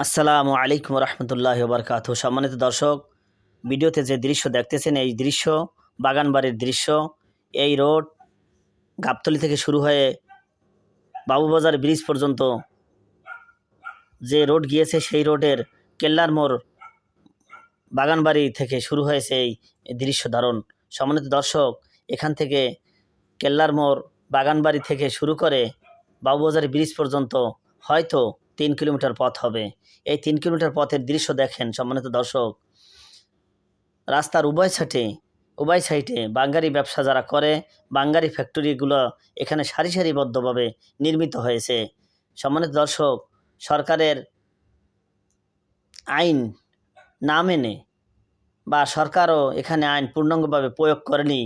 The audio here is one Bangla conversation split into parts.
আসসালামু আলাইকুম রহমতুল্লাহি বারকাতুহু। সম্মানিত দর্শক, ভিডিওতে যে দৃশ্য দেখতেছেন এই দৃশ্য বাগানবাড়ির দৃশ্য। এই রোড গাবতলী থেকে শুরু হয়ে বাবুবাজার ব্রিজ পর্যন্ত যে রোড গিয়েছে সেই রোডের কেল্লার মোড় বাগানবাড়ি থেকে শুরু হয়েছে এই দৃশ্য ধারণ। সম্মানিত দর্শক, এখান থেকে কেল্লার মোড় বাগানবাড়ি থেকে শুরু করে বাবুবাজার ব্রিজ পর্যন্ত হয়তো 3 কিলোমিটার পথ হবে। এই 3 কিলোমিটার পথের দৃশ্য দেখেন সম্মানিত দর্শক। রাস্তার উভয় সাইডে বাঙ্গারি ব্যবসা যারা করে, বাঙ্গারি ফ্যাক্টরিগুলো এখানে সারি সারিবদ্ধভাবে নির্মিত হয়েছে। সম্মানিত দর্শক, সরকারের আইন না মেনে বা সরকারও এখানে আইন পূর্ণাঙ্গভাবে প্রয়োগ করেনি,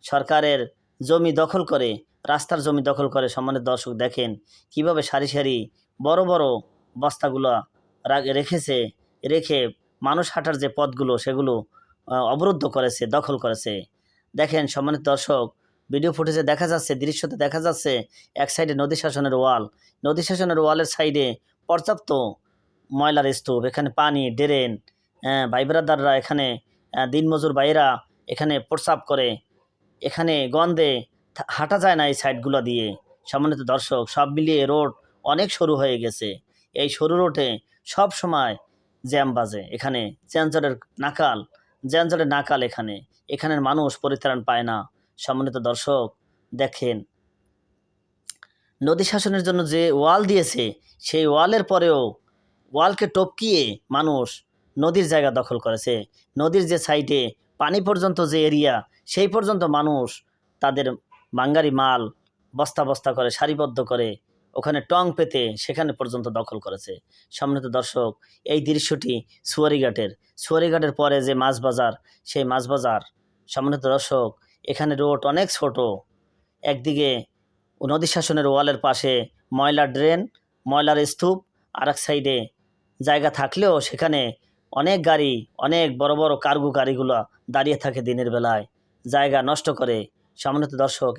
সরকারের জমি দখল করে, রাস্তার জমি দখল করে। সম্মানিত দর্শক দেখেন কিভাবে সারি সারি বড় বড় বস্তাগুলো রেখে মানুষ হাঁটার যে পথগুলো সেগুলো অবরুদ্ধ করেছে, দখল করেছে। দেখেন সম্মানিত দর্শক, ভিডিও ফুটেজে দেখা যাচ্ছে, দৃশ্যতে দেখা যাচ্ছে এক সাইডে নদী শাসনের ওয়ালের সাইডে পর্যাপ্ত ময়লার স্তূপ, এখানে পানি ড্রেন, ভাই ব্রাদাররা এখানে দিনমজুর ভাইয়েরা এখানে প্রস্রাব করে, এখানে গন্ধে হাঁটা যায় না এই সাইডগুলো দিয়ে। সম্মানিত দর্শক, সব মিলিয়ে রোড অনেক সরু হয়ে গেছে। এই সরু রোডে সব সময় জ্যাম বাজে, এখানে জ্যানজটের নাকাল এখানের মানুষ পরিত্রাণ পায় না। সম্মানিত দর্শক দেখেন, নদী শাসনের জন্য যে ওয়াল দিয়েছে সেই ওয়ালের পরেও ওয়ালকে টপকিয়ে মানুষ নদীর জায়গা দখল করেছে। নদীর যে সাইডে পানি পর্যন্ত যে এরিয়া, সেই পর্যন্ত মানুষ তাদের বাঙ্গারি মাল বস্তা বস্তা করে সারিবদ্ধ করে ওখানে টং পেতে সেখানে পর্যন্ত দখল করেছে। সম্মানিত দর্শক, এই দৃশ্যটি সুয়ারিঘাটের পরে যে মাছ বাজার, সেই মাছ বাজার। সম্মানিত দর্শক, এখানে রোড অনেক ছোট। একদিকে নদী শাসনের ওয়ালের পাশে ময়লার ড্রেন, ময়লার স্তূপ, আর এক সাইডে জায়গা থাকলেও সেখানে অনেক বড় বড় কার্গো গাড়িগুলো দাঁড়িয়ে থাকে দিনের বেলায়, জায়গা নষ্ট করে। সম্মানিত দর্শক,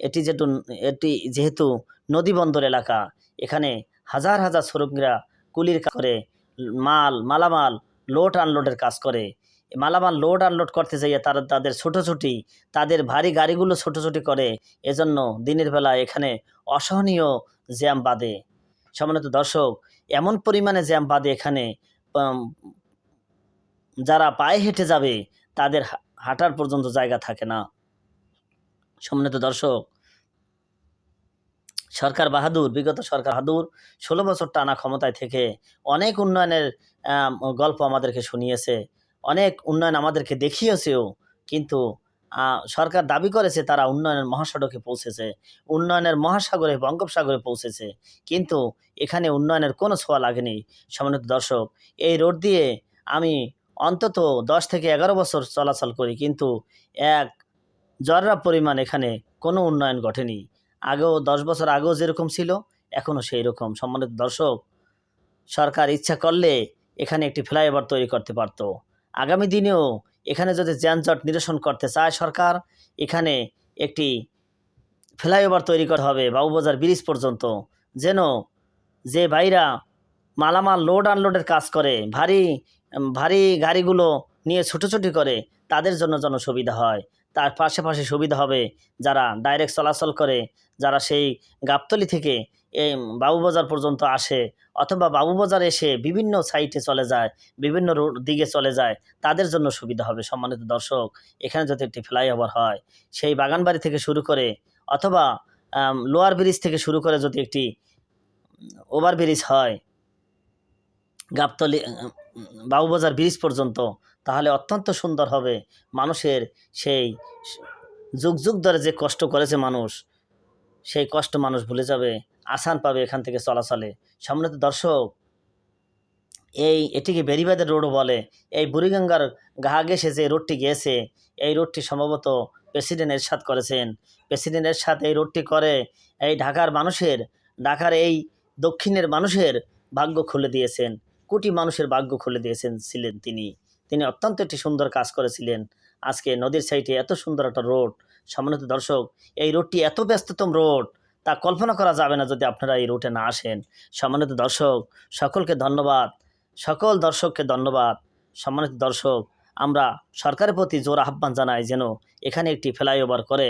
এটি যেহেতু নদী বন্দর এলাকা, এখানে হাজার হাজার শ্রমিকরা কুলির কাজ করে, মালামাল লোড আনলোডের কাজ করে। মালামাল লোড আনলোড করতে যাইয়ে তাদের ছোটোছুটি, তাদের ভারী গাড়িগুলো ছোটোছুটি করে। এজন্য দিনের বেলা এখানে অসহনীয় জ্যাম বাঁধে। সম্মানিত দর্শক, এমন পরিমাণে জ্যাম বাঁধে এখানে, যারা পায়ে হেঁটে যাবে তাদের হাঁটার পর্যন্ত জায়গা থাকে না। সম্মানিত দর্শক, বিগত সরকার বাহাদুর 16 বছর টানা ক্ষমতায় থেকে অনেক উন্নয়নের গল্প আমাদেরকে শুনিয়েছে, অনেক উন্নয়ন আমাদেরকে দেখিয়েছেও। কিন্তু সরকার দাবি করেছে তারা উন্নয়নের মহাসড়কে পৌঁছেছে, উন্নয়নের মহাসাগরে বঙ্গোপসাগরে পৌঁছেছে, কিন্তু এখানে উন্নয়নের কোনো ছোঁয়া লাগেনি। সম্মানিত দর্শক, এই রোড দিয়ে আমি অন্তত 10 থেকে 11 বছর চলাচল করি, কিন্তু এক জররা পরিমাণ এখানে কোনো উন্নয়ন ঘটেনি। 10 বছর আগেও যেরকম ছিল এখনও সেই রকম। সম্মানিত দর্শক, সরকার ইচ্ছা করলে এখানে একটি ফ্লাইওভার তৈরি করতে পারত। আগামী দিনেও এখানে যদি যানজট নিরসন করতে চায় সরকার, এখানে একটি ফ্লাইওভার তৈরি করা হবে বাবুবাজার ব্রিজ পর্যন্ত, যেন যে ভাইরা মালামাল লোড আনলোডের কাজ করে, ভারী গাড়িগুলো নিয়ে ছুটোছুটি করে, তাদের জন্য যেন সুবিধা হয়। তার পাশাপাশি সুবিধা হবে যারা ডাইরেক্ট চলাচল করে, যারা সেই গাবতলী থেকে এই বাবুবাজার পর্যন্ত আসে, অথবা বাবুবাজার এসে বিভিন্ন সাইটে চলে যায়, বিভিন্ন দিকে চলে যায়, তাদের জন্য সুবিধা হবে। সম্মানিত দর্শক, এখানে যদি একটি ফ্লাইওভার হয়, সেই বাগানবাড়ি থেকে শুরু করে অথবা লোয়ার ব্রিজ থেকে শুরু করে যদি একটি ওভারব্রিজ হয় গাবতলী বাবুবাজার ব্রিজ পর্যন্ত, তাহলে অত্যন্ত সুন্দর হবে। মানুষের সেই যুগ যুগ ধরে যে কষ্ট করেছে মানুষ, সেই কষ্ট মানুষ ভুলে যাবে, আসান পাবে এখান থেকে চলাচলে। সম্মানিত দর্শক, এটিকে বেরিবাদের রোডও বলে। এই বুড়িগঙ্গার ঘা ঘেঁষে যে রোডটি গিয়েছে, এই রোডটি সম্ভবত প্রেসিডেন্ট এরশাদ করেছেন। প্রেসিডেন্ট এরশাদ এই রোডটি করে এই ঢাকার এই দক্ষিণের মানুষের ভাগ্য খুলে দিয়েছেন, কোটি মানুষের ভাগ্য খুলে দিয়েছেন তিনি অত্যন্ত একটি সুন্দর কাজ করেছিলেন। আজকে নদীর সাইডে এত সুন্দর একটা রোড। সম্মানিত দর্শক, এই রোডটি এত ব্যস্ততম রোড তা কল্পনা করা যাবে না যদি আপনারা এই রুটে না আসেন। সম্মানিত দর্শক, সকলকে ধন্যবাদ, সকল দর্শককে ধন্যবাদ। সম্মানিত দর্শক, আমরা সরকারের প্রতি জোর আহ্বান জানাই যেন এখানে একটি ফ্লাইওভার করে